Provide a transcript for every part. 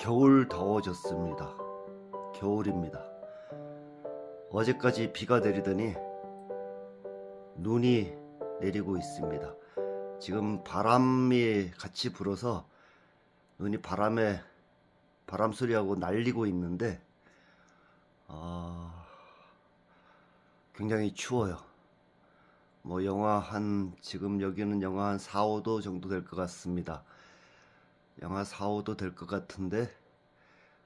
겨울 더워졌습니다. 겨울입니다. 어제까지 비가 내리더니 눈이 내리고 있습니다. 지금 바람이 같이 불어서 눈이 바람 소리하고 날리고 있는데 굉장히 추워요. 지금 여기는 영하 한 4, 5도 정도 될 것 같습니다. 영하 4, 5도 될 것 같은데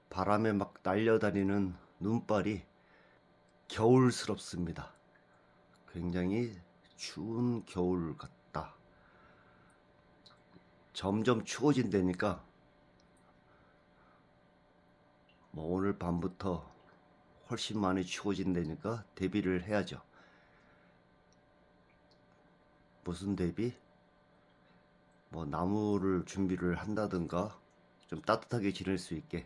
바람에 막 날려다니는 눈발이 겨울스럽습니다. 굉장히 추운 겨울 같다. 점점 추워진다니까 오늘 밤부터 훨씬 많이 추워진다니까 대비를 해야죠. 무슨 대비? 나무를 준비를 한다든가 좀 따뜻하게 지낼 수 있게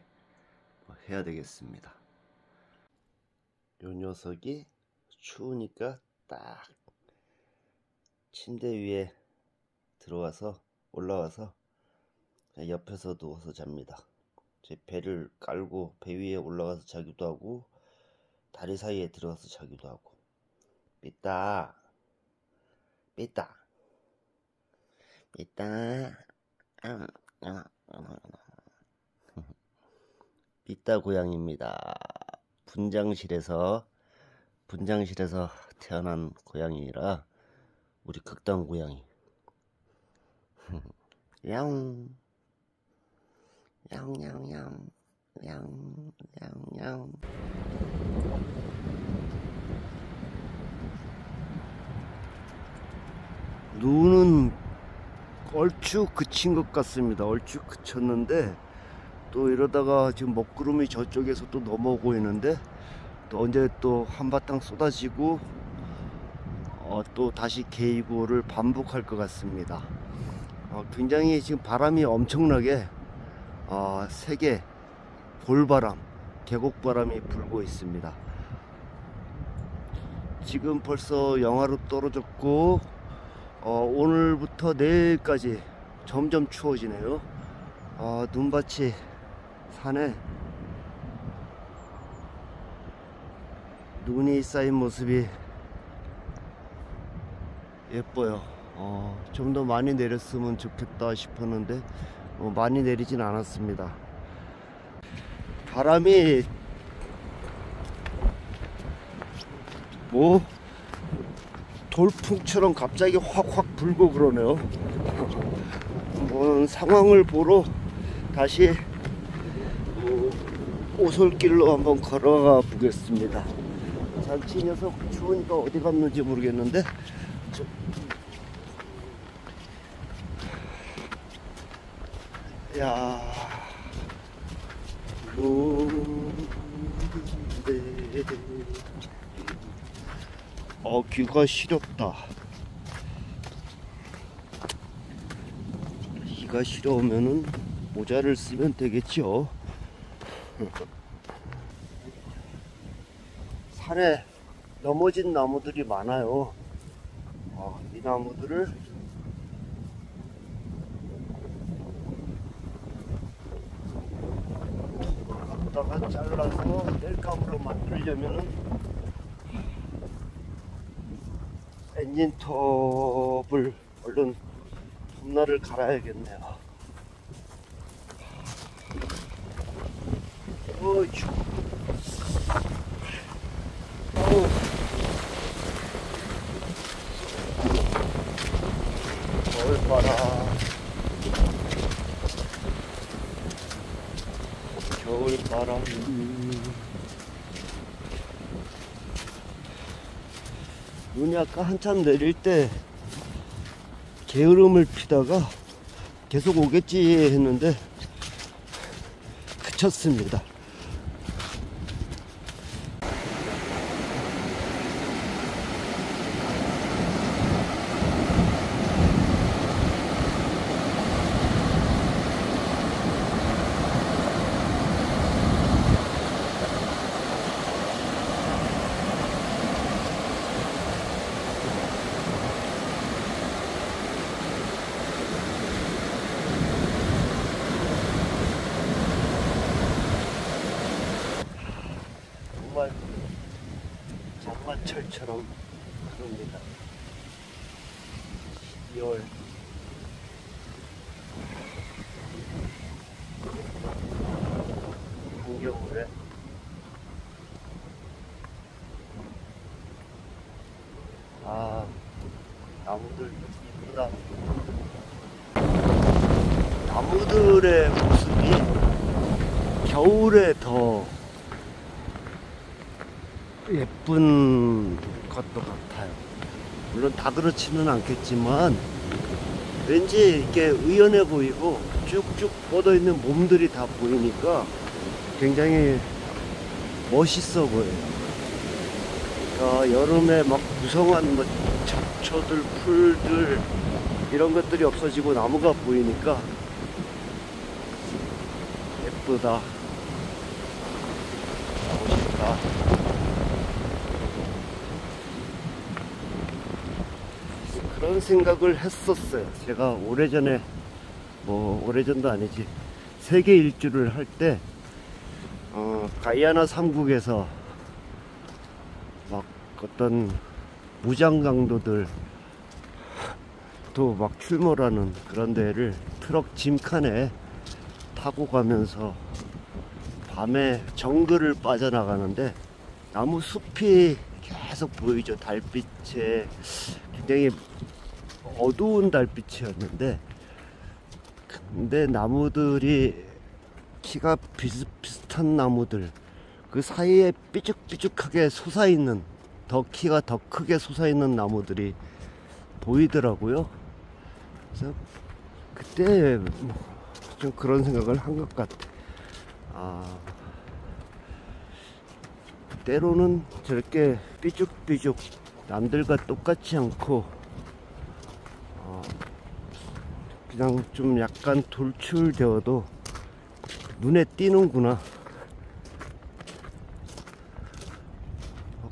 해야 되겠습니다. 요 녀석이 추우니까 딱 침대 위에 올라와서 옆에서 누워서 잡니다. 제 배를 깔고 배 위에 올라가서 자기도 하고 다리 사이에 들어가서 자기도 하고. 삐따 삐따 고양이입니다. 분장실에서 태어난 고양이라 우리 극단 고양이. 야옹 야옹야옹야옹 야옹야옹야옹. 눈은 얼추 그친 것 같습니다. 얼추 그쳤는데 또 이러다가 지금 먹구름이 저쪽에서 또 넘어오고 있는데 또 언제 또 한바탕 쏟아지고 또 다시 개이고를 반복할 것 같습니다. 굉장히 지금 바람이 엄청나게 세게 볼바람, 계곡바람이 불고 있습니다. 지금 벌써 영하로 떨어졌고 오늘부터 내일까지 점점 추워지네요. 눈밭이 산에 눈이 쌓인 모습이 예뻐요. 좀 더 많이 내렸으면 좋겠다 싶었는데 많이 내리진 않았습니다. 바람이 돌풍처럼 갑자기 확 불고 그러네요. 상황을 보러 다시 오솔길로 한번 걸어가 보겠습니다. 잠시 녀석 추우니까 어디 갔는지 모르겠는데 귀가 시렵다. 귀가 시려우면은 모자를 쓰면 되겠죠. 산에 넘어진 나무들이 많아요. 이 나무들을 갖다가 잘라서 땔감으로 만들려면은 엔진톱을 얼른 톱날을 갈아야겠네요. 겨울바람. 눈이 아까 한참 내릴 때 게으름을 피다가 계속 오겠지 했는데 그쳤습니다. 겨울철처럼 그럽니다. 12월 한겨울에 나무들 이쁘다. 나무들의 모습이 겨울에 더 예쁜 것도 같아요. 물론 다 그렇지는 않겠지만 왠지 이렇게 의연해 보이고 쭉쭉 뻗어있는 몸들이 다 보이니까 굉장히 멋있어 보여요. 그러니까 여름에 막 무성한 뭐 잡초들, 풀들 이런 것들이 없어지고 나무가 보이니까 예쁘다, 멋있다. 그런 생각을 했었어요. 제가 오래전에, 뭐 오래전도 아니지, 세계 일주를 할 때 가이아나 3국에서 막 어떤 무장 강도들 또 막 출몰하는 그런 데를 트럭 짐칸에 타고 가면서 밤에 정글을 빠져나가는데 나무 숲이 계속 보이죠. 달빛에 굉장히 어두운 달빛이었는데, 근데 나무들이 키가 비슷비슷한 나무들, 그 사이에 삐죽삐죽하게 솟아있는, 더 키가 더 크게 솟아있는 나무들이 보이더라고요. 그래서 그때 좀 그런 생각을 한 것 같아. 때로는 저렇게 삐죽삐죽 남들과 똑같지 않고 그냥 좀 약간 돌출되어도 눈에 띄는구나,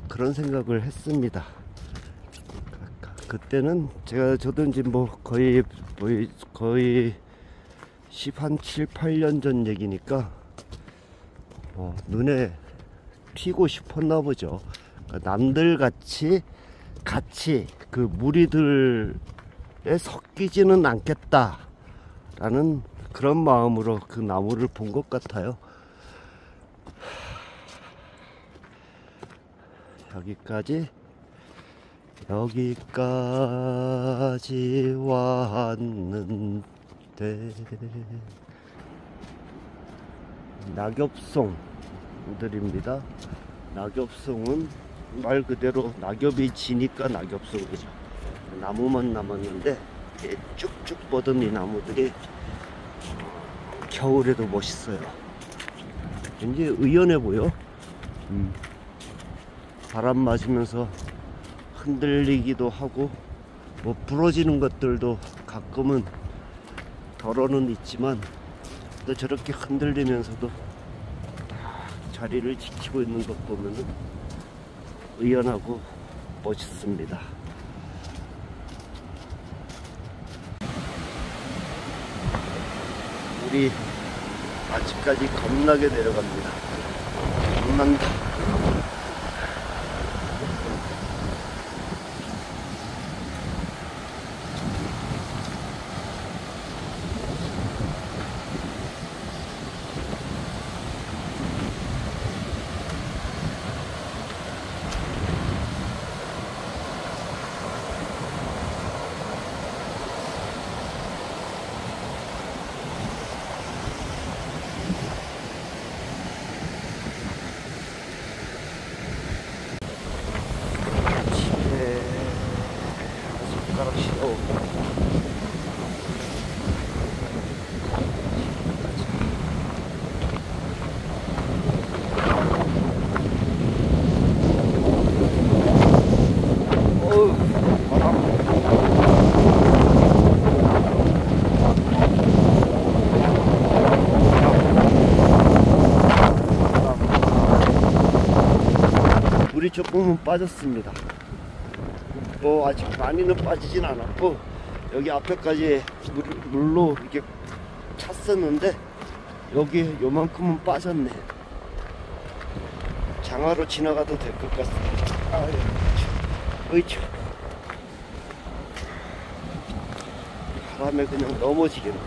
그런 생각을 했습니다. 그때는 저도 이제 뭐 거의 7, 8년 전 얘기니까 눈에 튀고 싶었나 보죠. 그러니까 남들 같이 그 무리들에 섞이지는 않겠다라는 그런 마음으로 그 나무를 본 것 같아요. 여기까지 왔는데, 낙엽송들입니다. 낙엽송은 말 그대로 낙엽이 지니까 낙엽송이죠. 나무만 남았는데 쭉쭉 뻗은 이 나무들이 겨울에도 멋있어요. 굉장히 의연해 보여. 바람 맞으면서 흔들리기도 하고 뭐 부러지는 것들도 가끔은 덜어는 있지만, 또 저렇게 흔들리면서도 딱 자리를 지키고 있는 것 보면은 의연하고 멋있습니다. 물이 아직까지 겁나게 내려갑니다. 겁난다. 물이 조금은 빠졌습니다. 뭐 아직 많이는 빠지진 않았고, 여기 앞에까지 물로 이렇게 찼었는데 여기 요만큼은 빠졌네. 장화로 지나가도 될 것 같습니다. 어이차. 바람에 그냥 넘어지겠네.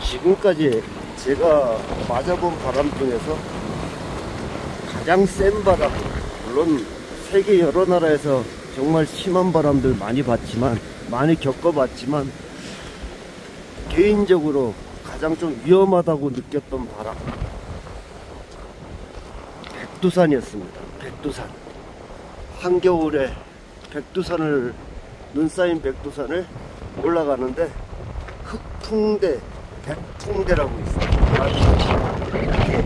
지금까지 제가 맞아본 바람 중에서 가장 센 바람, 물론 세계 여러 나라에서 정말 심한 바람들 많이 봤지만, 많이 겪어봤지만, 개인적으로 가장 좀 위험하다고 느꼈던 바람, 백두산이었습니다. 백두산. 한겨울에 백두산을, 눈 쌓인 백두산을 올라가는데 흑풍대, 백풍대라고 있어요. 이렇게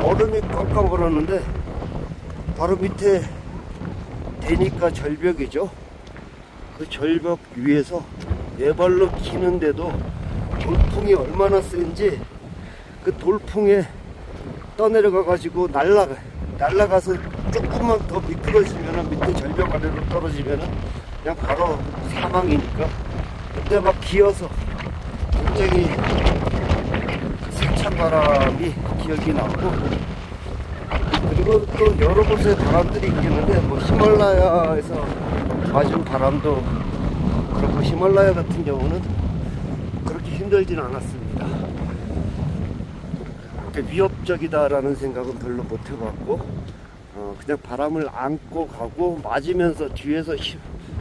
얼음이 꽉꽉 얼었는데 바로 밑에 대니까 절벽이죠. 그 절벽 위에서 네 발로 기는데도 돌풍이 얼마나 센지 그 돌풍에 떠내려가 가지고 날아가서 조금만 더 미끄러지면, 밑에 절벽 아래로 떨어지면 그냥 바로 사망이니까, 그때 막 기어서 굉장히 세찬 바람이 기억이 나고, 그리고 또 여러 곳에 바람들이 있겠는데, 뭐 히말라야에서 맞은 바람도 그렇고, 히말라야 같은 경우는 그렇게 힘들지는 않았습니다. 그렇게 위협적이다라는 생각은 별로 못 해봤고, 그냥 바람을 안고 가고, 맞으면서 뒤에서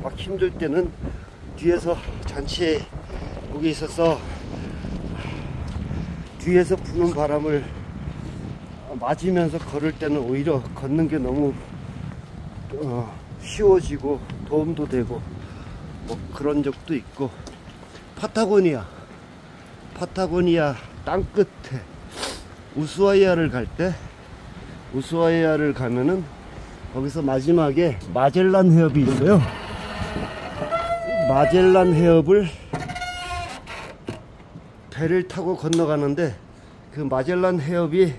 막 힘들 때는 뒤에서 잔치국이 있어서 뒤에서 부는 바람을 맞으면서 걸을 때는 오히려 걷는 게 너무 쉬워지고 도움도 되고, 뭐 그런 적도 있고, 파타고니아 땅끝에 우수아이아를 갈 때, 우수아이아를 가면은 거기서 마지막에 마젤란 해협이 있어요. 마젤란 해협을 배를 타고 건너가는데, 그 마젤란 해협이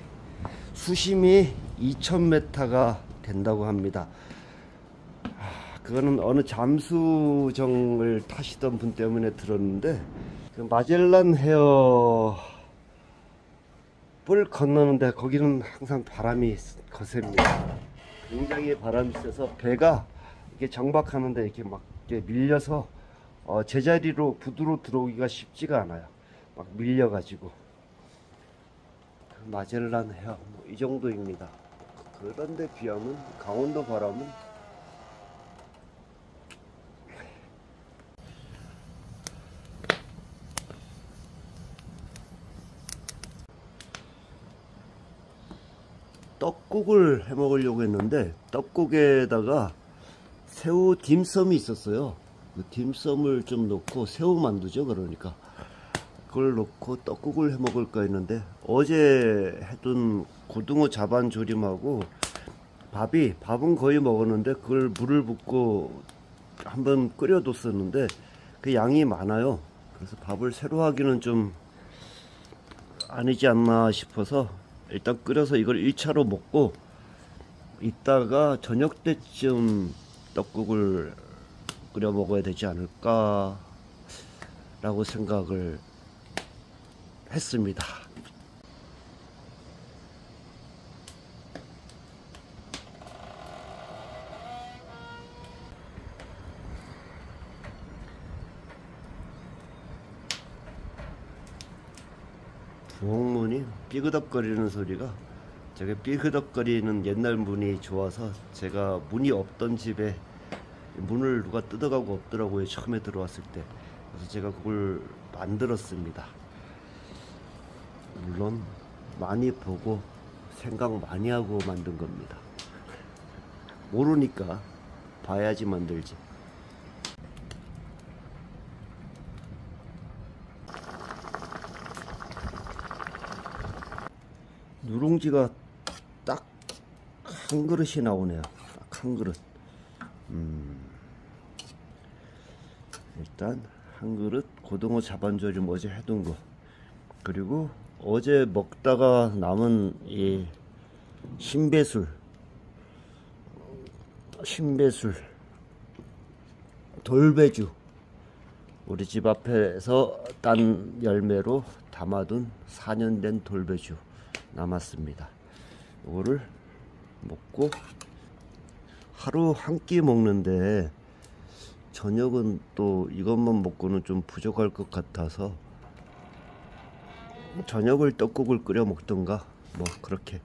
수심이 2000m가 된다고 합니다. 그거는 어느 잠수정을 타시던 분 때문에 들었는데, 그 마젤란 해협을 건너는데 거기는 항상 바람이 거셉니다. 굉장히 바람이 세서 배가 이렇게 정박하는데 이렇게 막 이렇게 밀려서 제자리로 부두로 들어오기가 쉽지가 않아요. 막 밀려가지고. 마젤란 해협 이 정도입니다. 그런데 비하면 강원도 바람은 떡국을 해 먹으려고 했는데, 떡국에다가 새우 딤섬이 있었어요. 그 딤섬을 좀 넣고, 새우 만두죠, 그러니까 그걸 넣고 떡국을 해 먹을까 했는데, 어제 해둔 고등어 자반 조림하고 밥은 거의 먹었는데, 그걸 물을 붓고 한번 끓여뒀었는데 그 양이 많아요. 그래서 밥을 새로 하기는 좀 아니지 않나 싶어서 일단 끓여서 이걸 1차로 먹고, 이따가 저녁 때쯤 떡국을 끓여 먹어야 되지 않을까 라고 생각을 했습니다. 부엌문이 삐그덕거리는 소리가, 제가 삐그덕거리는 옛날 문이 좋아서, 제가 문이 없던 집에 문을 누가 뜯어가고 없더라고요, 처음에 들어왔을 때. 그래서 제가 그걸 만들었습니다. 물론 많이 보고 생각 많이 하고 만든 겁니다. 모르니까 봐야지 만들지. 누룽지가 딱 한 그릇이 나오네요. 딱 한 그릇. 일단 한 그릇 고등어 자반조림 어제 해둔 거, 그리고 어제 먹다가 남은 이 신배술 돌배주, 우리 집 앞에서 딴 열매로 담아둔 4년 된 돌배추 남았습니다. 이거를 먹고 하루 한 끼 먹는데 저녁은 또 이것만 먹고는 좀 부족할 것 같아서 저녁을 떡국을 끓여 먹던가 뭐 그렇게.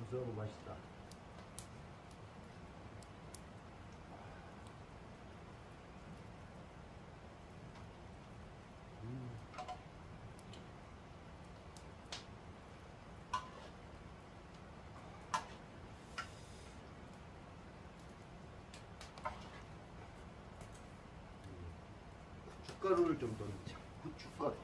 구수하고 맛있다. 고춧가루를 좀 더 넣자. 고춧가루.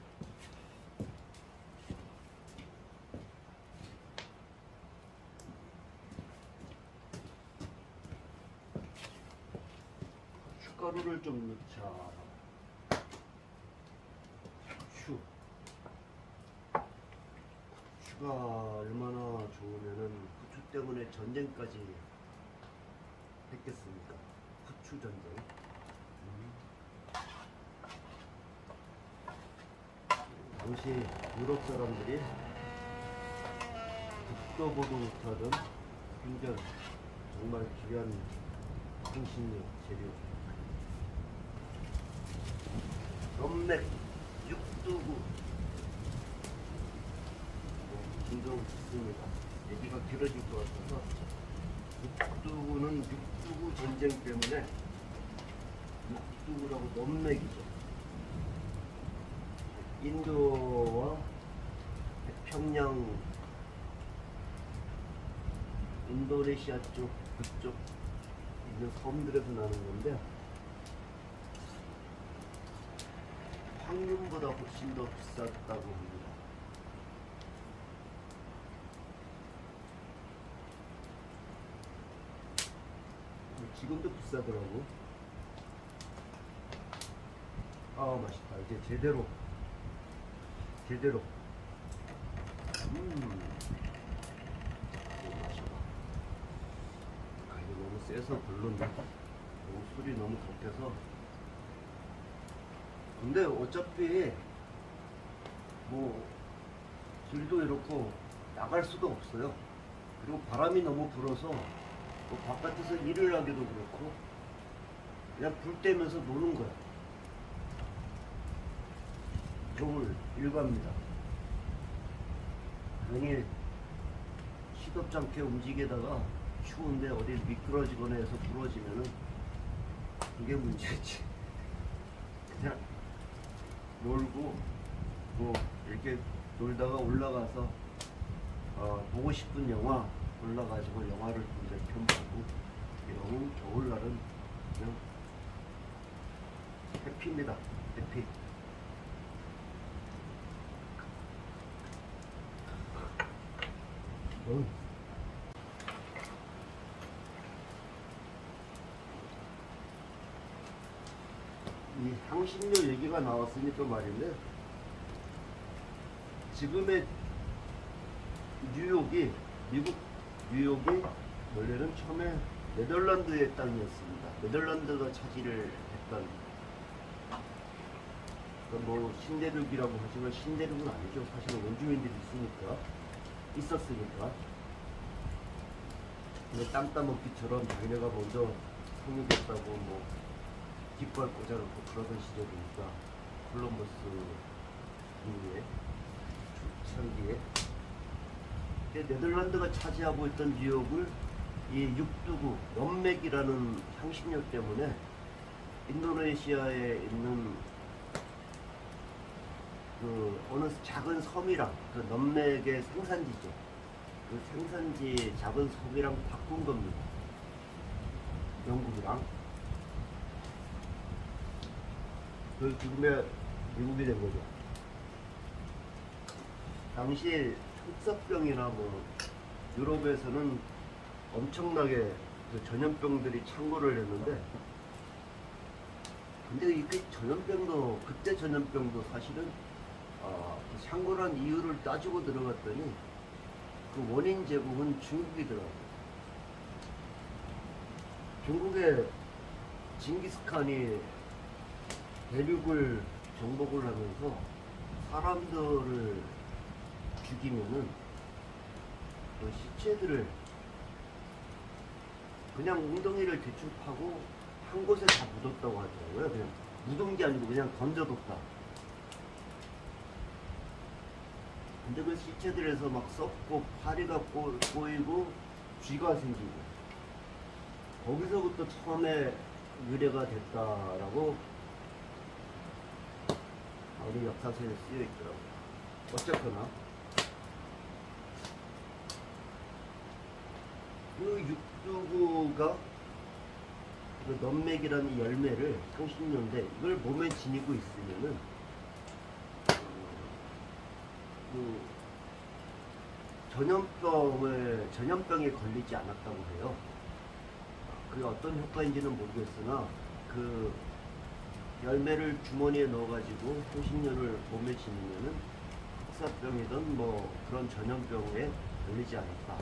고춧가루를 좀 넣자. 후추. 후추가 얼마나 좋으면은 후추 때문에 전쟁까지 했겠습니까? 후추 전쟁. 당시 유럽 사람들이 듣도 보도 못하던 굉장히 정말 귀한 향신료 재료 넘맥 육두구. 진동 좋습니다. 얘기가 길어질 것 같아서 육두구는 육두구 전쟁 때문에 육두구라고 넘맥이죠. 인도와 태평양, 인도네시아 쪽 그쪽 있는 섬들에서 나는 건데 황금보다 훨씬 더 비쌌다고 합니다. 지금도 비싸더라고. 아 맛있다. 이제 제대로 맛있다. 아 이거 너무 세서 별론데 너무 술이 너무 겉해서. 근데 어차피 뭐 길도 이렇고 나갈 수도 없어요. 그리고 바람이 너무 불어서 뭐 바깥에서 일을 하기도 그렇고 그냥 불 떼면서 노는 거야. 겨울 일과입니다. 괜히 시덥지 않게 움직이다가 추운데 어디 미끄러지거나 해서 부러지면은 그게 문제지. 그냥 놀고 뭐 이렇게 놀다가 올라가서 보고 싶은 영화 올라가지고 영화를 몇 편 보고 이러면 겨울날은 그냥 해피입니다. 해피. 이 향신료 얘기가 나왔으니까 말인데 지금의 뉴욕이 미국 뉴욕이 원래는 처음에 네덜란드의 땅이었습니다. 네덜란드가 차지를 했던 뭐 신대륙이라고 하지만 신대륙은 아니죠. 사실은 원주민들이 있었으니까. 근데 땅 따먹기처럼 자기네가 먼저 상륙했다고 뭐 깃발 꽂아놓고 그러던 시절이니까 콜럼버스 이후에 초창기에 네덜란드가 차지하고 있던 뉴욕을 이 육두구 넘맥이라는 향신료 때문에 인도네시아에 있는 그 어느 작은 섬이랑 그 넘맥의 생산지죠. 그 생산지 작은 섬이랑 바꾼 겁니다. 영국이랑. 그 지금의 미국이 된 거죠. 당시 흑사병이나 뭐 유럽에서는 엄청나게 그 전염병들이 창궐을 했는데, 근데 이게 전염병도 그때 전염병도 사실은 창궐한 이유를 따지고 들어갔더니 그 원인 제공은 중국이더라고요. 중국의 징기스칸이 대륙을 정복을 하면서 사람들을 죽이면은 그 시체들을 그냥 웅덩이를 대충 파고 한 곳에 다 묻었다고 하더라고요. 그냥 묻은 게 아니고 그냥 던져뒀다. 근데 그 시체들에서 막 썩고 파리가 꼬이고 쥐가 생기고 거기서부터 처음에 유래가 됐다라고 우리 역사서에 쓰여 있더라고요. 어쨌거나 그 육두구가 그 넘맥이라는 열매를 향신료인데 이걸 몸에 지니고 있으면은 그 전염병에 걸리지 않았다고 해요. 그게 어떤 효과인지는 모르겠으나 그 열매를 주머니에 넣어가지고 향신료를 몸에 지니면은 흑사병이든 뭐 그런 전염병에 걸리지 않았다.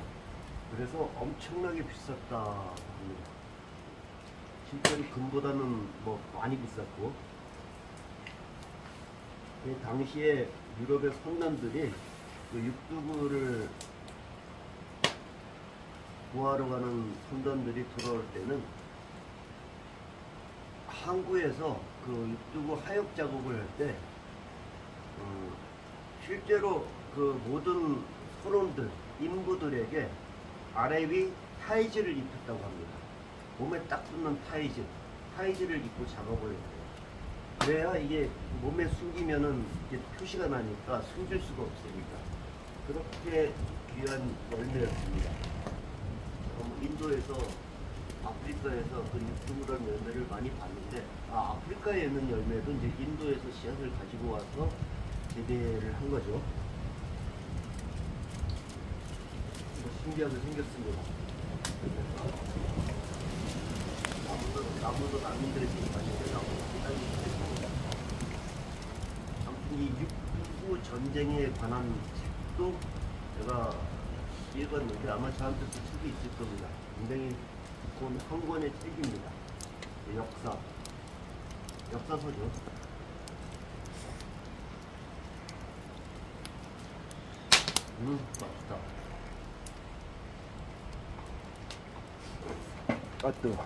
그래서 엄청나게 비쌌다 합니다. 실제로 금보다는 뭐 많이 비쌌고, 당시에 유럽의 선남들이 그 육두구를 구하러 가는 선단들이 돌아올 때는 항구에서 그 육두구 하역 작업을 할 때 실제로 그 모든 선원들, 인부들에게 아래 위 타이즈를 입혔다고 합니다. 몸에 딱 붙는 타이즈를 입고 작업을 해요. 그래야 이게 몸에 숨기면은 이게 표시가 나니까 숨길 수가 없으니까. 그렇게 귀한 열매였습니다. 인도에서, 아프리카에서 그 육두구라는 열매를 많이 봤는데, 아프리카에 있는 열매도 이제 인도에서 씨앗을 가지고 와서 재배를 한 거죠. 뭐 신기하게 생겼습니다. 나무도 나무들이 맛있게 나오고 아무튼 이 육두구 전쟁에 관한 책도 제가 읽었는데 아마 저한테도 책이 있을 겁니다. 굉장히 두꺼운 한 권의 책입니다. 역사서죠. 맛있다. 뜨거.